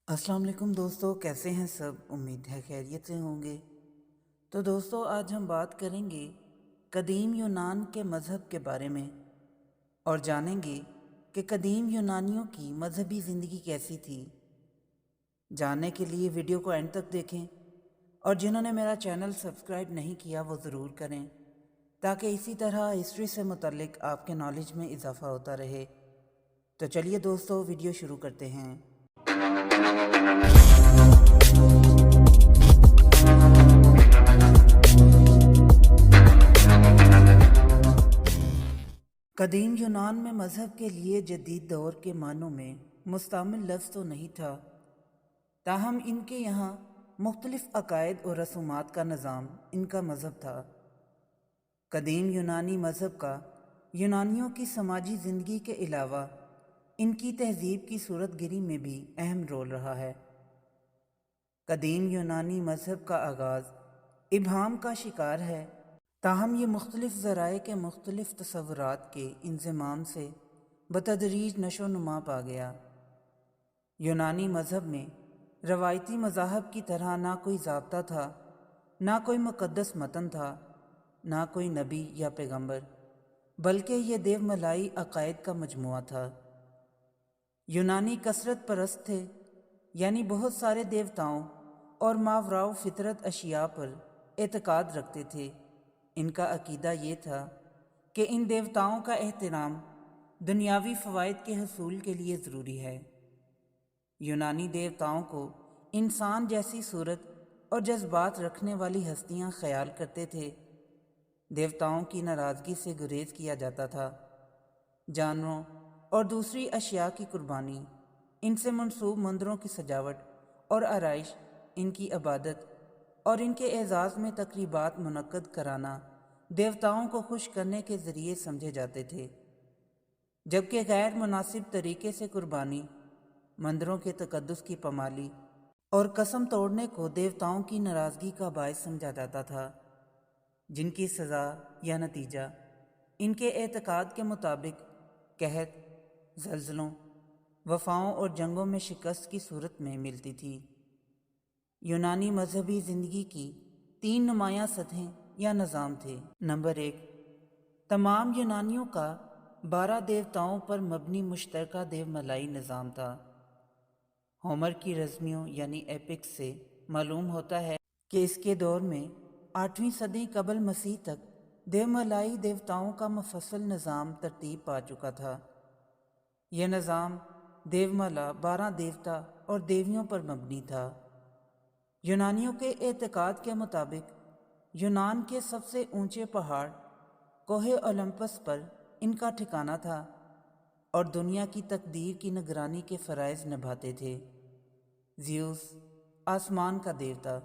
السلام علیکم دوستو، کیسے ہیں سب؟ امید ہے خیریت سے ہوں گے۔ تو دوستو، آج ہم بات کریں گے قدیم یونان کے مذہب کے بارے میں اور جانیں گے کہ قدیم یونانیوں کی مذہبی زندگی کیسی تھی۔ جاننے کے لیے ویڈیو کو اینڈ تک دیکھیں، اور جنہوں نے میرا چینل سبسکرائب نہیں کیا وہ ضرور کریں، تاکہ اسی طرح ہسٹری سے متعلق آپ کے نالج میں اضافہ ہوتا رہے۔ تو چلیے دوستو، ویڈیو شروع کرتے ہیں۔ قدیم یونان میں مذہب کے لیے جدید دور کے معنوں میں مستعمل لفظ تو نہیں تھا، تاہم ان کے یہاں مختلف عقائد اور رسومات کا نظام ان کا مذہب تھا۔ قدیم یونانی مذہب کا یونانیوں کی سماجی زندگی کے علاوہ ان کی تہذیب کی صورت گری میں بھی اہم رول رہا ہے۔ قدیم یونانی مذہب کا آغاز ابہام کا شکار ہے، تاہم یہ مختلف ذرائع کے مختلف تصورات کے انضمام سے بتدریج نشو و نما پا گیا۔ یونانی مذہب میں روایتی مذاہب کی طرح نہ کوئی ضابطہ تھا، نہ کوئی مقدس متن تھا، نہ کوئی نبی یا پیغمبر، بلکہ یہ دیو ملائی عقائد کا مجموعہ تھا۔ یونانی کثرت پرست تھے، یعنی بہت سارے دیوتاؤں اور ماوراء فطرت اشیاء پر اعتقاد رکھتے تھے۔ ان کا عقیدہ یہ تھا کہ ان دیوتاؤں کا احترام دنیاوی فوائد کے حصول کے لیے ضروری ہے۔ یونانی دیوتاؤں کو انسان جیسی صورت اور جذبات رکھنے والی ہستیاں خیال کرتے تھے۔ دیوتاؤں کی ناراضگی سے گریز کیا جاتا تھا۔ جانوروں اور دوسری اشیاء کی قربانی، ان سے منسوب مندروں کی سجاوٹ اور آرائش، ان کی عبادت اور ان کے اعزاز میں تقریبات منعقد کرانا دیوتاؤں کو خوش کرنے کے ذریعے سمجھے جاتے تھے، جبکہ غیر مناسب طریقے سے قربانی، مندروں کے تقدس کی پامالی اور قسم توڑنے کو دیوتاؤں کی ناراضگی کا باعث سمجھا جاتا تھا، جن کی سزا یا نتیجہ ان کے اعتقاد کے مطابق قحط، زلزلوں، وباؤں اور جنگوں میں شکست کی صورت میں ملتی تھی۔ یونانی مذہبی زندگی کی 3 نمایاں سطحیں یا نظام تھے۔ نمبر 1، تمام یونانیوں کا 12 دیوتاؤں پر مبنی مشترکہ دیو ملائی نظام تھا۔ ہومر کی رزمیوں یعنی ایپکس سے معلوم ہوتا ہے کہ اس کے دور میں 8ویں صدی قبل مسیح تک دیو ملائی دیوتاؤں کا مفصل نظام ترتیب پا چکا تھا۔ یہ نظام دیوملا 12 دیوتا اور دیویوں پر مبنی تھا۔ یونانیوں کے اعتقاد کے مطابق یونان کے سب سے اونچے پہاڑ کوہ اولمپس پر ان کا ٹھکانہ تھا اور دنیا کی تقدیر کی نگرانی کے فرائض نبھاتے تھے۔ زیوس آسمان کا دیوتا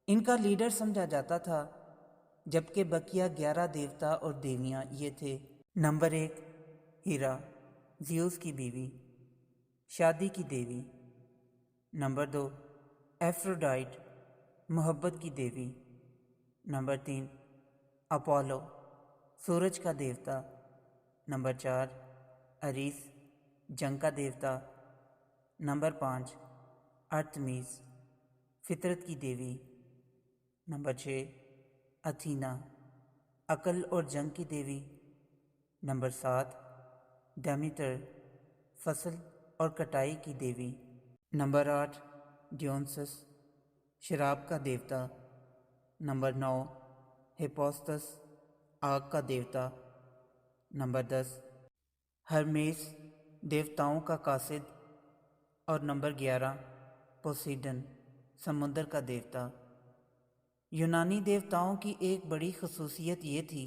ان کا لیڈر سمجھا جاتا تھا، جبکہ بقیہ 11 دیوتا اور دیویاں یہ تھے۔ نمبر 1، ہیرا، زیوس کی بیوی، شادی کی دیوی۔ نمبر 2، ایفروڈائٹ، محبت کی دیوی۔ نمبر 3، اپولو، سورج کا دیوتا۔ نمبر 4، اریس، جنگ کا دیوتا۔ نمبر 5، ارتمیز، فطرت کی دیوی۔ نمبر 6، اتھینا، عقل اور جنگ کی دیوی۔ نمبر 7، ڈیمیٹر، فصل اور کٹائی کی دیوی۔ نمبر 8، ڈیونسس، شراب کا دیوتا۔ نمبر 9، ہیپوسٹس، آگ کا دیوتا۔ نمبر 10، ہرمیس، دیوتاؤں کا قاصد۔ اور نمبر 11، پوسیڈن، سمندر کا دیوتا۔ یونانی دیوتاؤں کی ایک بڑی خصوصیت یہ تھی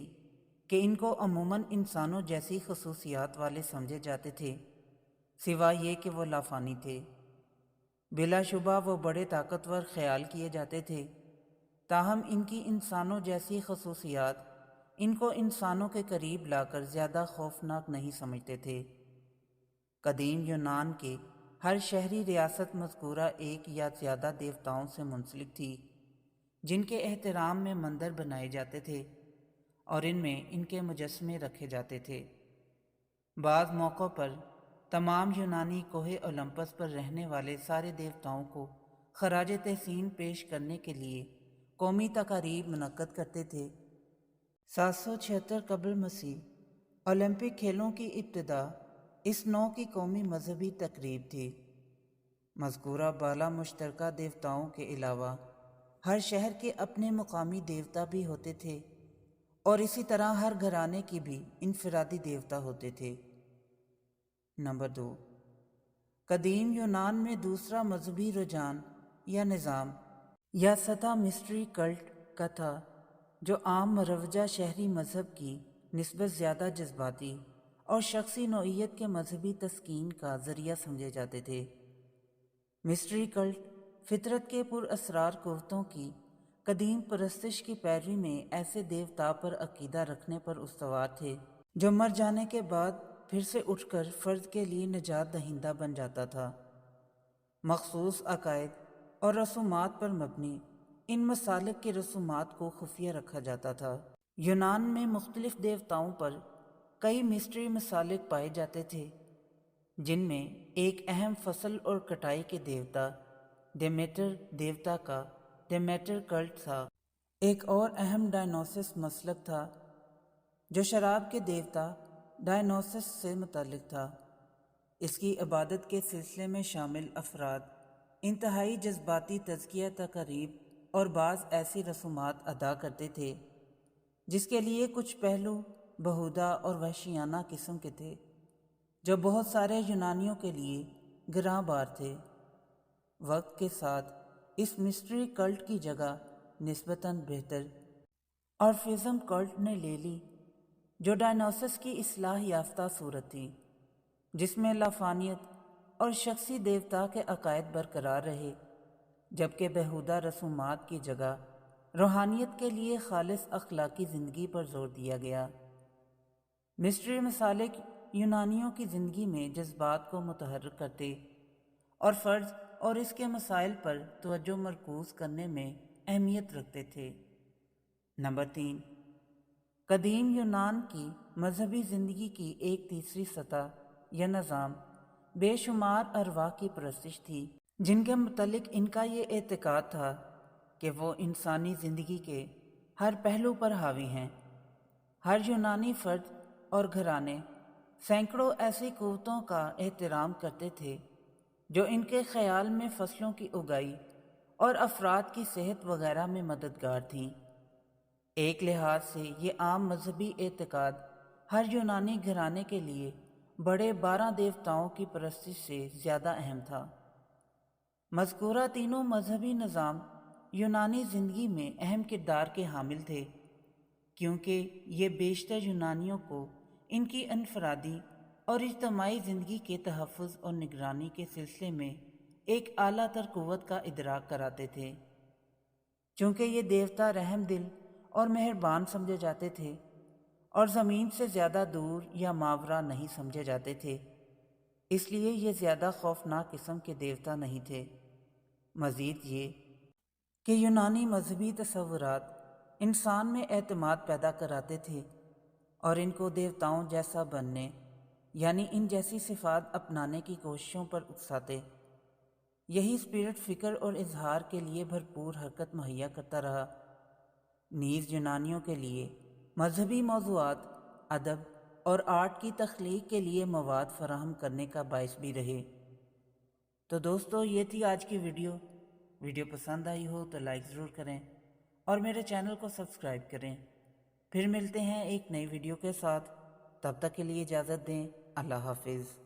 کہ ان کو عموماً انسانوں جیسی خصوصیات والے سمجھے جاتے تھے، سوائے یہ کہ وہ لافانی تھے۔ بلا شبہ وہ بڑے طاقتور خیال کیے جاتے تھے، تاہم ان کی انسانوں جیسی خصوصیات ان کو انسانوں کے قریب لا کر زیادہ خوفناک نہیں سمجھتے تھے۔ قدیم یونان کے ہر شہری ریاست مذکورہ ایک یا زیادہ دیوتاؤں سے منسلک تھی، جن کے احترام میں مندر بنائے جاتے تھے اور ان میں ان کے مجسمے رکھے جاتے تھے۔ بعض موقعوں پر تمام یونانی کوہ اولمپس پر رہنے والے سارے دیوتاؤں کو خراج تحسین پیش کرنے کے لیے قومی تقاریب منعقد کرتے تھے۔ 776 قبل مسیح اولمپک کھیلوں کی ابتدا اس نوع کی قومی مذہبی تقریب تھی۔ مذکورہ بالا مشترکہ دیوتاؤں کے علاوہ ہر شہر کے اپنے مقامی دیوتا بھی ہوتے تھے اور اسی طرح ہر گھرانے کی بھی انفرادی دیوتا ہوتے تھے۔ نمبر 2، قدیم یونان میں دوسرا مذہبی رجحان یا نظام یا سطح مسٹری کلٹ کا تھا، جو عام مروجہ شہری مذہب کی نسبت زیادہ جذباتی اور شخصی نوعیت کے مذہبی تسکین کا ذریعہ سمجھے جاتے تھے۔ مسٹری کلٹ فطرت کے پر اسرار قوتوں کی قدیم پرستش کی پیروی میں ایسے دیوتا پر عقیدہ رکھنے پر استوار تھے جو مر جانے کے بعد پھر سے اٹھ کر فرد کے لیے نجات دہندہ بن جاتا تھا۔ مخصوص عقائد اور رسومات پر مبنی ان مسالک کی رسومات کو خفیہ رکھا جاتا تھا۔ یونان میں مختلف دیوتاؤں پر کئی مسٹری مسالک پائے جاتے تھے، جن میں ایک اہم فصل اور کٹائی کے دیوتا ڈیمیٹر دیوتا کا ڈیمیٹر کلٹ تھا۔ ایک اور اہم ڈائنوسس مسلک تھا جو شراب کے دیوتا ڈائنوسس سے متعلق تھا۔ اس کی عبادت کے سلسلے میں شامل افراد انتہائی جذباتی تزکیہ تقاریب اور بعض ایسی رسومات ادا کرتے تھے جس کے لیے کچھ پہلو بہودہ اور وحشیانہ قسم کے تھے، جو بہت سارے یونانیوں کے لیے گراں بار تھے۔ وقت کے ساتھ اس مسٹری کلٹ کی جگہ نسبتاً بہتر آرفیزم کلٹ نے لے لی، جو ڈائنوسس کی اصلاح یافتہ صورت تھی، جس میں لافانیت اور شخصی دیوتا کے عقائد برقرار رہے، جبکہ بہودہ رسومات کی جگہ روحانیت کے لیے خالص اخلاقی زندگی پر زور دیا گیا۔ مسٹری مسالک یونانیوں کی زندگی میں جذبات کو متحرک کرتے اور فرد اور اس کے مسائل پر توجہ مرکوز کرنے میں اہمیت رکھتے تھے۔ نمبر 3، قدیم یونان کی مذہبی زندگی کی ایک تیسری سطح یا نظام بے شمار ارواح کی پرستش تھی، جن کے متعلق ان کا یہ اعتقاد تھا کہ وہ انسانی زندگی کے ہر پہلو پر حاوی ہیں۔ ہر یونانی فرد اور گھرانے سینکڑوں ایسی قوتوں کا احترام کرتے تھے جو ان کے خیال میں فصلوں کی اگائی اور افراد کی صحت وغیرہ میں مددگار تھیں۔ ایک لحاظ سے یہ عام مذہبی اعتقاد ہر یونانی گھرانے کے لیے بڑے 12 دیوتاؤں کی پرستش سے زیادہ اہم تھا۔ مذکورہ تینوں مذہبی نظام یونانی زندگی میں اہم کردار کے حامل تھے، کیونکہ یہ بیشتر یونانیوں کو ان کی انفرادی اور اجتماعی زندگی کے تحفظ اور نگرانی کے سلسلے میں ایک اعلیٰ تر قوت کا ادراک کراتے تھے۔ چونکہ یہ دیوتا رحم دل اور مہربان سمجھے جاتے تھے اور زمین سے زیادہ دور یا ماورا نہیں سمجھے جاتے تھے، اس لیے یہ زیادہ خوفناک قسم کے دیوتا نہیں تھے۔ مزید یہ کہ یونانی مذہبی تصورات انسان میں اعتماد پیدا کراتے تھے اور ان کو دیوتاؤں جیسا بننے یعنی ان جیسی صفات اپنانے کی کوششوں پر اکساتے۔ یہی اسپرٹ فکر اور اظہار کے لیے بھرپور حرکت مہیا کرتا رہا۔ نیز یونانیوں کے لیے مذہبی موضوعات، ادب اور آرٹ کی تخلیق کے لیے مواد فراہم کرنے کا باعث بھی رہے۔ تو دوستو، یہ تھی آج کی ویڈیو پسند آئی ہو تو لائک ضرور کریں اور میرے چینل کو سبسکرائب کریں۔ پھر ملتے ہیں ایک نئی ویڈیو کے ساتھ، تب تک کے لیے اجازت دیں۔ اللہ حافظ۔